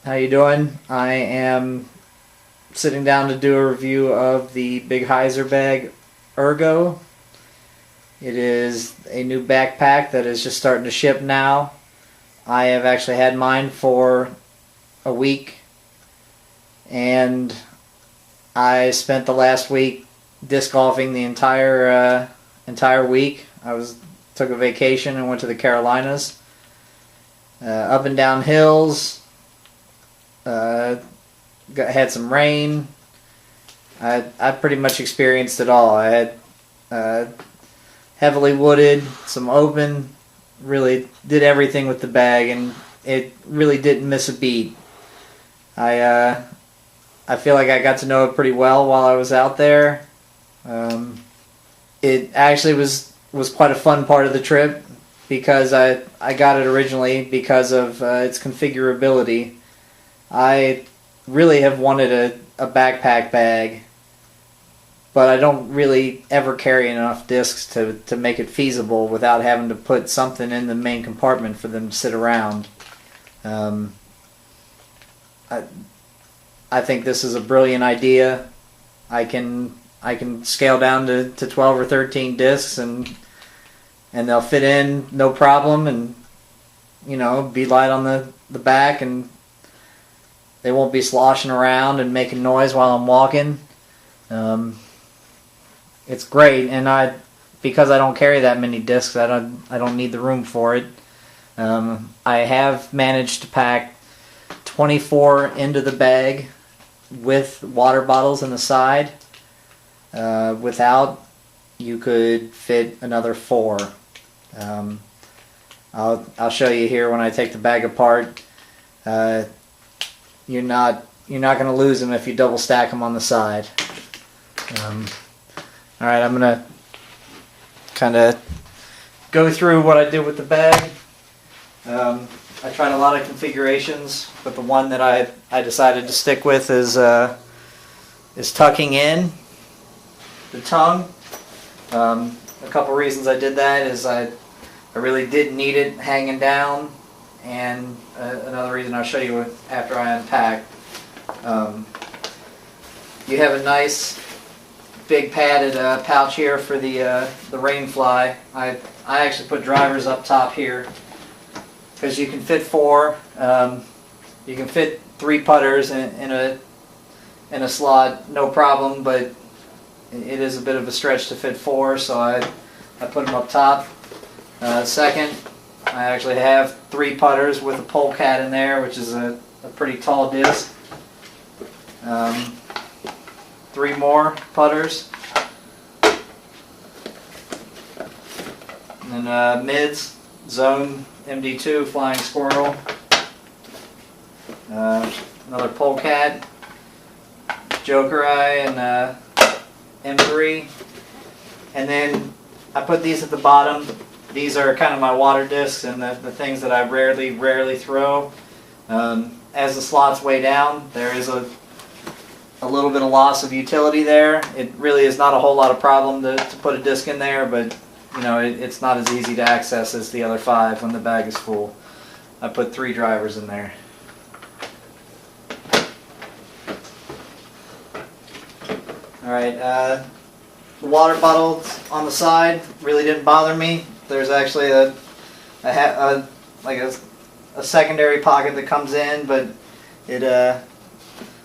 How you doing? I am sitting down to do a review of the Big Hyzer Bag Ergo. It is a new backpack that is just starting to ship now. I have actually had mine for a week, and I spent the last week disc golfing the entire week. Took a vacation and went to the Carolinas, up and down hills. Had some rain. I pretty much experienced it all. I had heavily wooded, some open, really did everything with the bag, and it really didn't miss a beat. I feel like I got to know it pretty well while I was out there. It actually was quite a fun part of the trip because I got it originally because of its configurability. I really have wanted a backpack bag, but I don't really ever carry enough discs to make it feasible without having to put something in the main compartment for them to sit around. I think this is a brilliant idea. I can scale down to 12 or 13 discs and they'll fit in no problem, and be light on the back, and they won't be sloshing around and making noise while I'm walking. It's great, and because I don't carry that many discs, I don't need the room for it. I have managed to pack 24 into the bag with water bottles in the side. Without, you could fit another 4. I'll show you here when I take the bag apart. You're not going to lose them if you double stack them on the side. Alright, I'm going to kind of go through what I did with the bag. I tried a lot of configurations, but the one that I decided to stick with is tucking in the tongue. A couple reasons I did that is I really didn't need it hanging down. And another reason I'll show you after I unpack. You have a nice big padded pouch here for the rain fly. I actually put drivers up top here because you can fit 4. You can fit 3 putters in a slot, no problem. But it is a bit of a stretch to fit 4, so I put them up top. Second, I actually have 3 putters with a polecat in there, which is a pretty tall disc. 3 more putters. And then mids, Zone MD2 Flying Squirrel. Another polecat, Joker Eye, and M3. And then I put these at the bottom. These are kind of my water discs and the things that I rarely throw. As the slots weigh down, there is a little bit of loss of utility there. It really is not a whole lot of problem to put a disc in there, but it's not as easy to access as the other 5 when the bag is full. I put 3 drivers in there. Alright, the water bottles on the side really didn't bother me. There's actually a secondary pocket that comes in, but it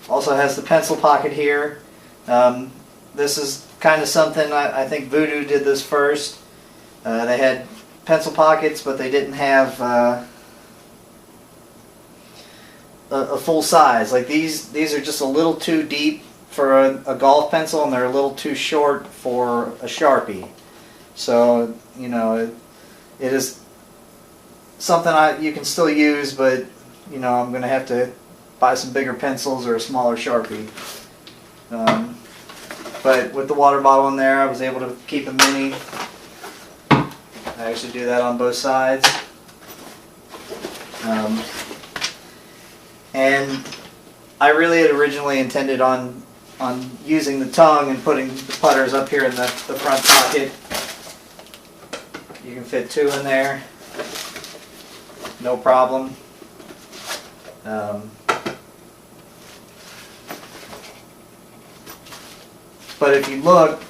also has the pencil pocket here. This is kind of something I think Voodoo did this first. They had pencil pockets, but they didn't have a full size. Like these are just a little too deep for a golf pencil, and they're a little too short for a Sharpie. So it is something you can still use, but I'm going to have to buy some bigger pencils or a smaller Sharpie. But with the water bottle in there, I was able to keep a mini. I actually do that on both sides. And I really had originally intended on using the tongue and putting the putters up here in the front pocket. You can fit 2 in there, no problem. But if you look,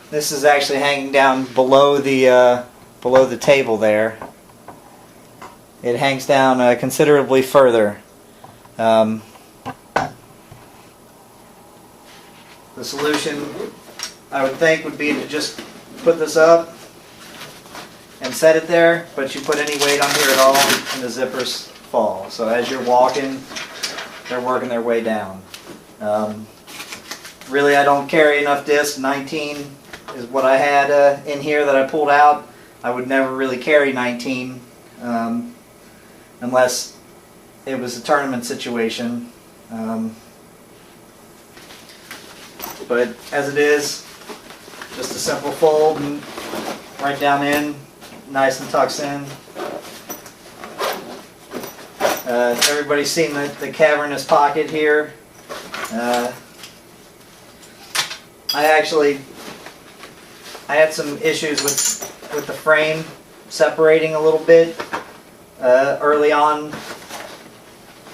this is actually hanging down below the table there. It hangs down considerably further. The solution, I would think, would be to just put this up and set it there, but you put any weight on here at all and the zippers fall. So as you're walking, they're working their way down. Really, I don't carry enough discs. 19 is what I had in here that I pulled out. I would never really carry 19 unless it was a tournament situation. But as it is, just a simple fold and right down in, nice and tucks in. Everybody's seen the cavernous pocket here. I had some issues with the frame separating a little bit early on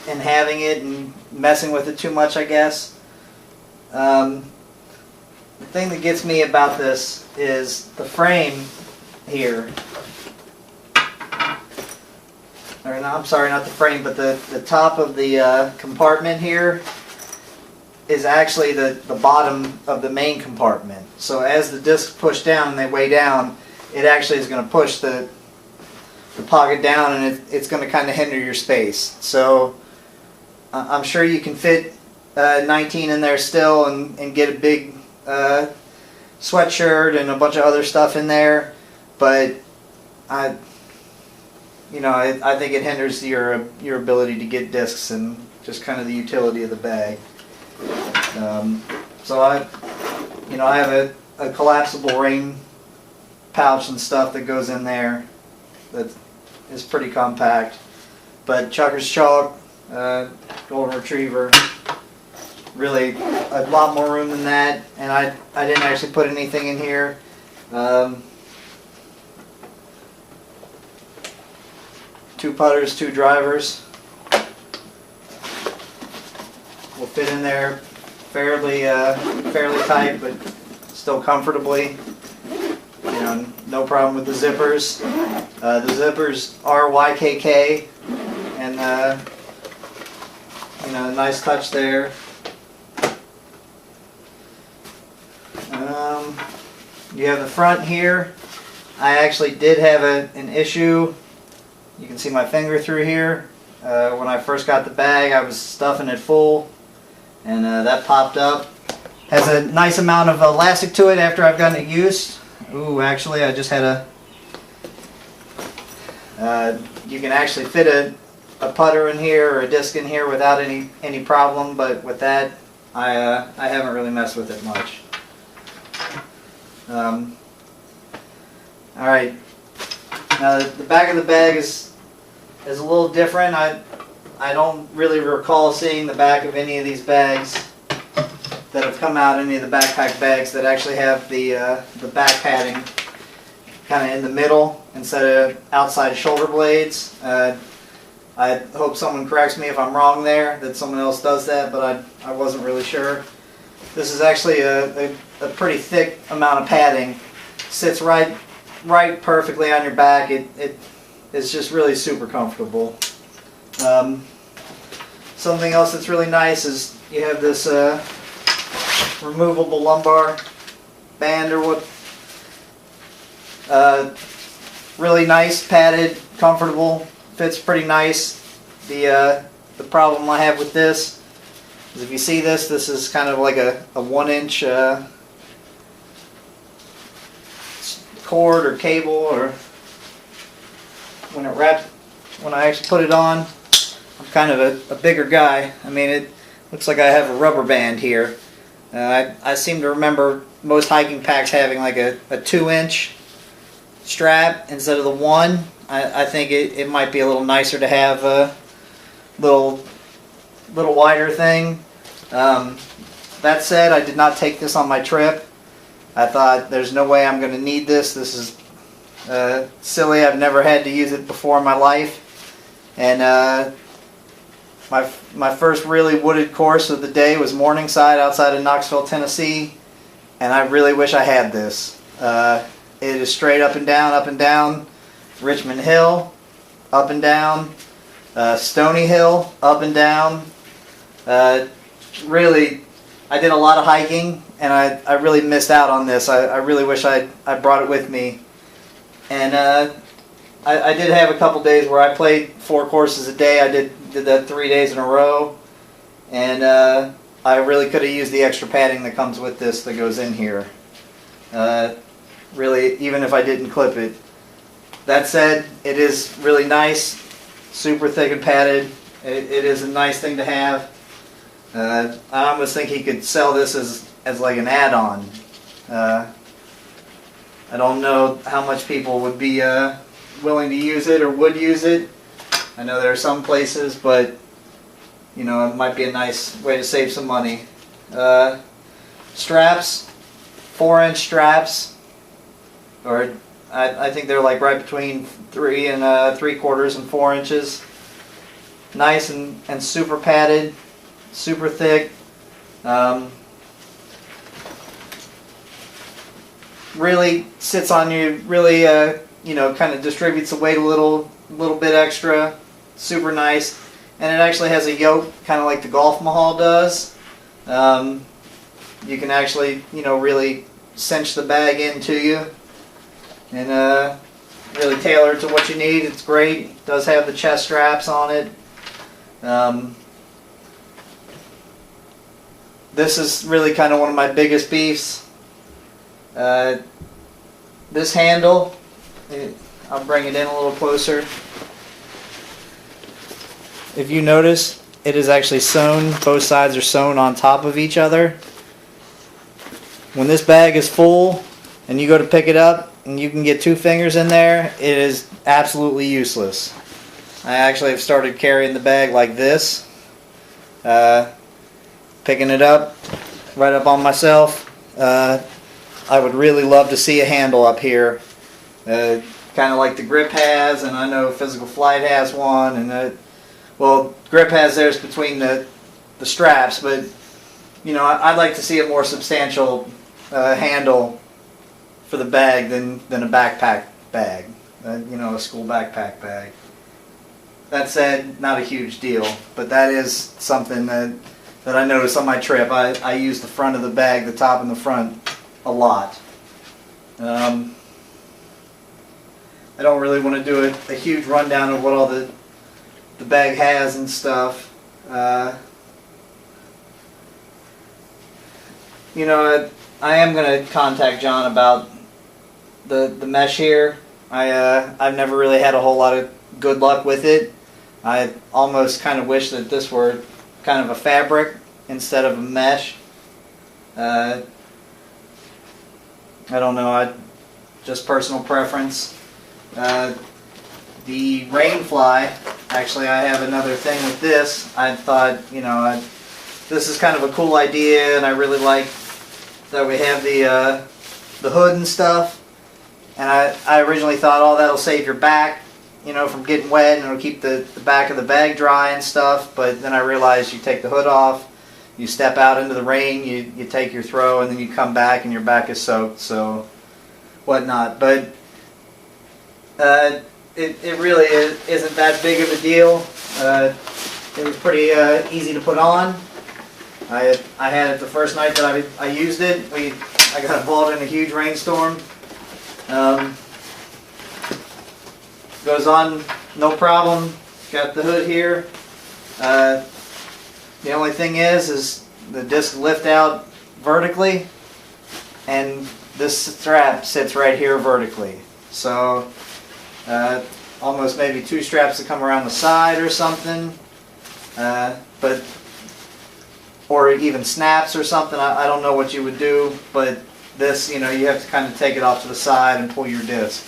and having it and messing with it too much, I guess. The thing that gets me about this is the frame here. Or no, I'm sorry, not the frame, but the top of the compartment here is actually the bottom of the main compartment. So as the discs push down and they weigh down, it actually is going to push the pocket down, and it's going to kind of hinder your space. So I'm sure you can fit 19 in there still and get a big sweatshirt and a bunch of other stuff in there, but I think it hinders your ability to get discs and just kind of the utility of the bag. So I have a collapsible rain pouch and stuff that goes in there that is pretty compact. But Chucker's Chalk, Golden Retriever, really a lot more room than that, and I didn't actually put anything in here. Two putters, two drivers will fit in there fairly tight, but still comfortably. No problem with the zippers. The zippers are YKK, and nice touch there. You have the front here. I actually did have an issue. You can see my finger through here. When I first got the bag, I was stuffing it full, and that popped up. Has a nice amount of elastic to it after I've gotten it used. Ooh, actually, I just had you can actually fit a putter in here or a disc in here without any problem, but with that, I haven't really messed with it much. Alright, now the back of the bag is a little different. I don't really recall seeing the back of any of these bags that have come out, any of the backpack bags that actually have the back padding kind of in the middle instead of outside shoulder blades. I hope someone corrects me if I'm wrong there, that someone else does that, but I wasn't really sure. This is actually a pretty thick amount of padding. Sits right perfectly on your back. It is just really super comfortable. Something else that's really nice is you have this removable lumbar band, or what. Really nice, padded, comfortable, fits pretty nice. The problem I have with this is, if you see this is kind of like a 1-inch cord or cable, or when I actually put it on, I'm kind of a bigger guy. I mean, it looks like I have a rubber band here. I seem to remember most hiking packs having like a 2-inch strap instead of the 1. I think it might be a little nicer to have a little wider thing. That said, I did not take this on my trip. I thought, there's no way I'm going to need this. This is silly. I've never had to use it before in my life. And my first really wooded course of the day was Morningside outside of Knoxville, Tennessee. and I really wish I had this. It is straight up and down, Richmond Hill, up and down, Stoney Hill, up and down. Really, I did a lot of hiking, and I really missed out on this. I really wish I brought it with me. And I did have a couple days where I played 4 courses a day. I did that 3 days in a row, and I really could have used the extra padding that comes with this that goes in here. Really, even if I didn't clip it. That said, it is really nice, super thick and padded. It is a nice thing to have. I almost think he could sell this as like an add-on. I don't know how much people would be willing to use it or would use it. I know there are some places, but you know, it might be a nice way to save some money. Straps, 4-inch straps, or I think they're like right between 3 3/4 and 4 inches. Nice and super padded, super thick. Really sits on you. Really, you know, kind of distributes the weight a little bit extra. Super nice, and it actually has a yoke, kind of like the Golf Mahal does. You can actually, you know, really cinch the bag into you, and really tailor it to what you need. It's great. It does have the chest straps on it. This is really kind of one of my biggest beefs. This handle, I'll bring it in a little closer. If you notice, it is actually sewn, both sides are sewn on top of each other. When this bag is full and you go to pick it up and you can get 2 fingers in there, it is absolutely useless. I actually have started carrying the bag like this, picking it up right up on myself. I would really love to see a handle up here, kind of like the Grip has, and I know Physical Flight has one, and well, Grip has theirs between the straps, but you know, I'd like to see a more substantial handle for the bag than a backpack bag, you know, a school backpack bag. That said, not a huge deal, but that is something that I noticed on my trip. I used the front of the bag, the top and the front, a lot. I don't really want to do a huge rundown of what all the bag has and stuff. You know, I am going to contact John about the mesh here. I've never really had a whole lot of good luck with it. I almost kind of wish that this were kind of a fabric instead of a mesh. I don't know, just personal preference. The Rainfly, actually I have another thing with this. I thought, you know, this is kind of a cool idea, and I really like that we have the hood and stuff. And I originally thought, oh, that'll save your back, you know, from getting wet, and it'll keep the back of the bag dry and stuff. But then I realized you take the hood off, you step out into the rain, you take your throw, and then you come back and your back is soaked, so whatnot. But it really isn't that big of a deal. It was pretty easy to put on. I had it the first night that I used it. I got involved in a huge rainstorm. Goes on no problem. Got the hood here. The only thing is the disc lift out vertically, and this strap sits right here vertically. So almost maybe 2 straps to come around the side or something, but or even snaps or something. I don't know what you would do, but this, you know, you have to kind of take it off to the side and pull your disc.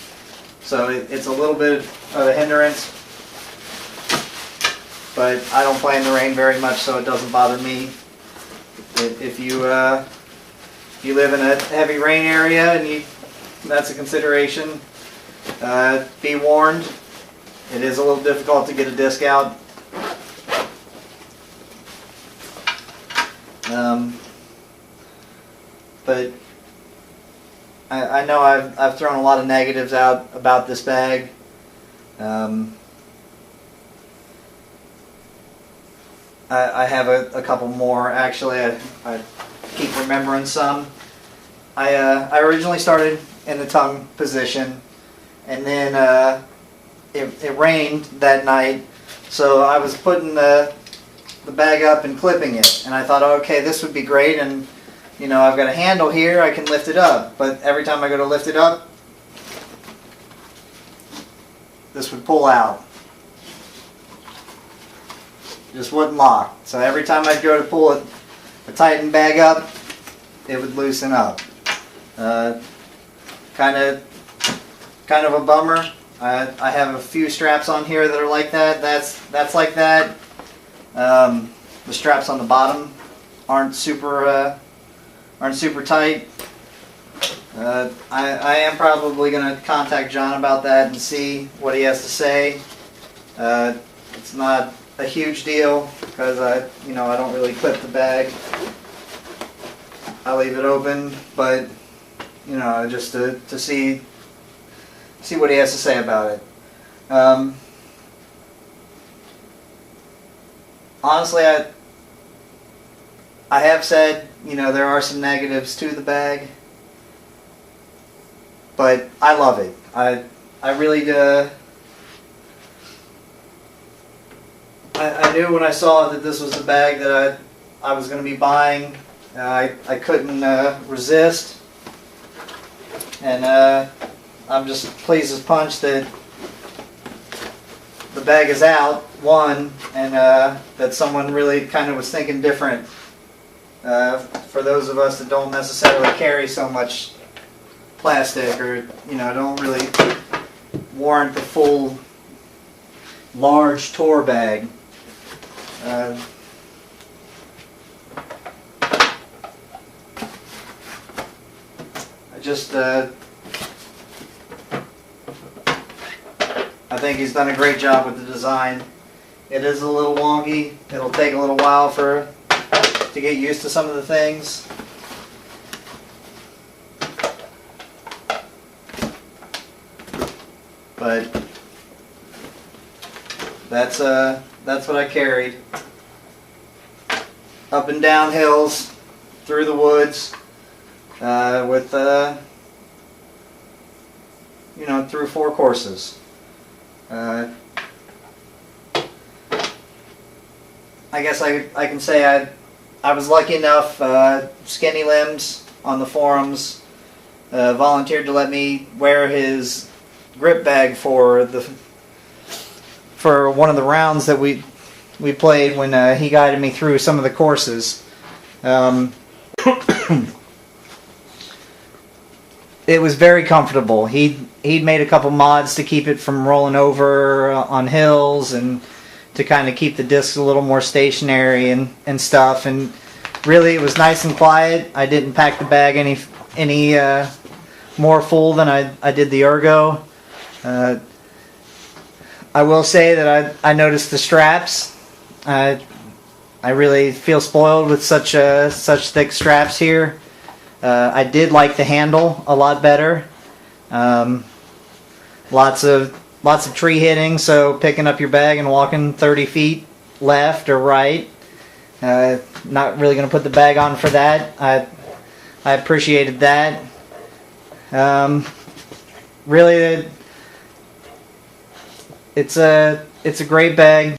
So it's a little bit of a hindrance, but I don't play in the rain very much, so it doesn't bother me. If you live in a heavy rain area and that's a consideration, be warned. It is a little difficult to get a disc out. But I know I've thrown a lot of negatives out about this bag. I have a couple more actually. I keep remembering some. I originally started in the tongue position, and then it rained that night, so I was putting the bag up and clipping it, and I thought, okay, this would be great, and you know, I've got a handle here, I can lift it up, but every time I go to lift it up, this would pull out. Just wouldn't lock. So every time I'd go to pull a tightened bag up, it would loosen up. Kind of a bummer. I have a few straps on here that are like that. That's like that. The straps on the bottom aren't super tight. I am probably going to contact John about that and see what he has to say. It's not a huge deal because I don't really clip the bag. I leave it open, but you know, just to see what he has to say about it. Honestly, I have said, you know, there are some negatives to the bag, but I love it. I really do. I knew when I saw that this was the bag that I was going to be buying. I couldn't resist, and I'm just pleased as punch that the bag is out, one, and that someone really kind of was thinking different. For those of us that don't necessarily carry so much plastic, or you know, don't really warrant the full large tour bag. I think he's done a great job with the design. It is a little wonky. It'll take a little while to get used to some of the things. But that's what I carried. Up and down hills, through the woods, with you know, through 4 courses. I guess I can say I was lucky enough. Skinny Limbs on the forums volunteered to let me wear his grip bag for one of the rounds that we played when he guided me through some of the courses. It was very comfortable. He'd made a couple mods to keep it from rolling over on hills and to kind of keep the discs a little more stationary and stuff. And really, it was nice and quiet. I didn't pack the bag any more full than I did the Ergo. I will say that I noticed the straps. I really feel spoiled with such thick straps here. I did like the handle a lot better. Lots of tree hitting, so picking up your bag and walking 30 feet left or right. Not really going to put the bag on for that. I appreciated that. Really, it's a great bag.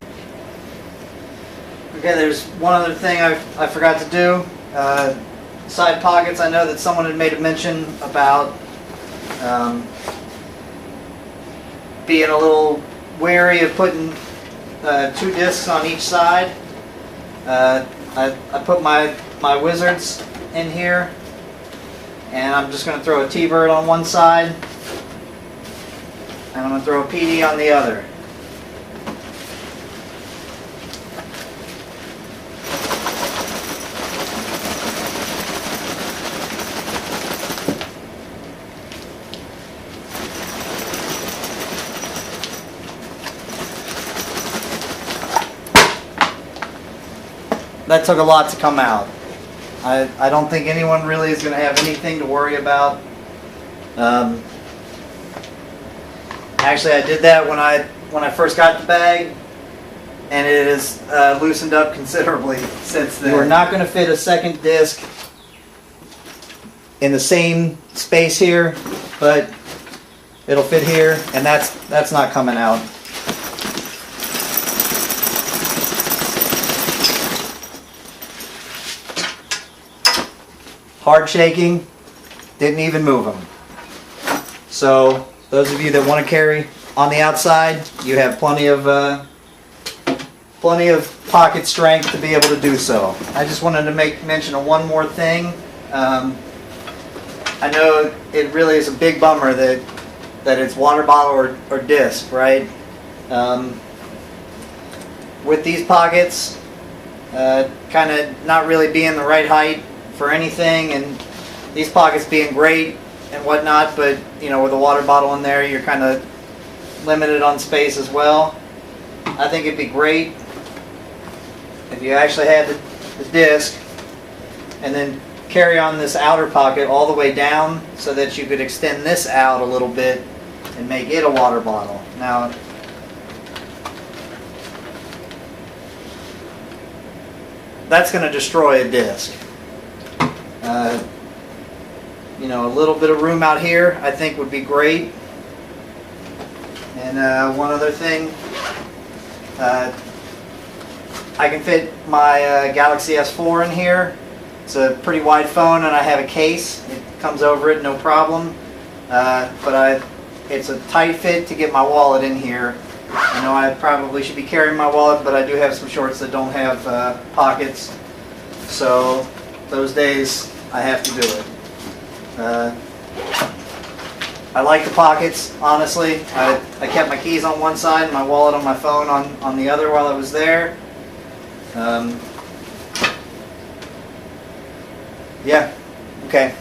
Okay, there's one other thing I forgot to do. Side pockets. I know that someone had made a mention about being a little wary of putting 2 discs on each side. I put my Wizards in here, and I'm just going to throw a T-Bird on one side, and I'm going to throw a PD on the other. That took a lot to come out. I don't think anyone really is going to have anything to worry about Actually, I did that when I first got the bag, and it has loosened up considerably since then. We're not going to fit a second disc in the same space here, but it'll fit here, and that's not coming out. Hard shaking, didn't even move them. So those of you that want to carry on the outside, you have plenty of pocket strength to be able to do so. I just wanted to make mention of one more thing. I know it really is a big bummer that it's water bottle or disc, right? With these pockets, kind of not really being the right height for anything, and these pockets being great and whatnot, but you know, with a water bottle in there, you're kind of limited on space as well. I think it'd be great if you actually had the disc and then carry on this outer pocket all the way down so that you could extend this out a little bit and make it a water bottle. Now, that's going to destroy a disc. You know, a little bit of room out here I think would be great. And one other thing, I can fit my Galaxy S4 in here. It's a pretty wide phone, and I have a case. It comes over it, no problem. But it's a tight fit to get my wallet in here. I know I probably should be carrying my wallet, but I do have some shorts that don't have pockets. So those days I have to do it. I like the pockets, honestly. I kept my keys on one side and my wallet on my phone on the other while I was there. Yeah, okay.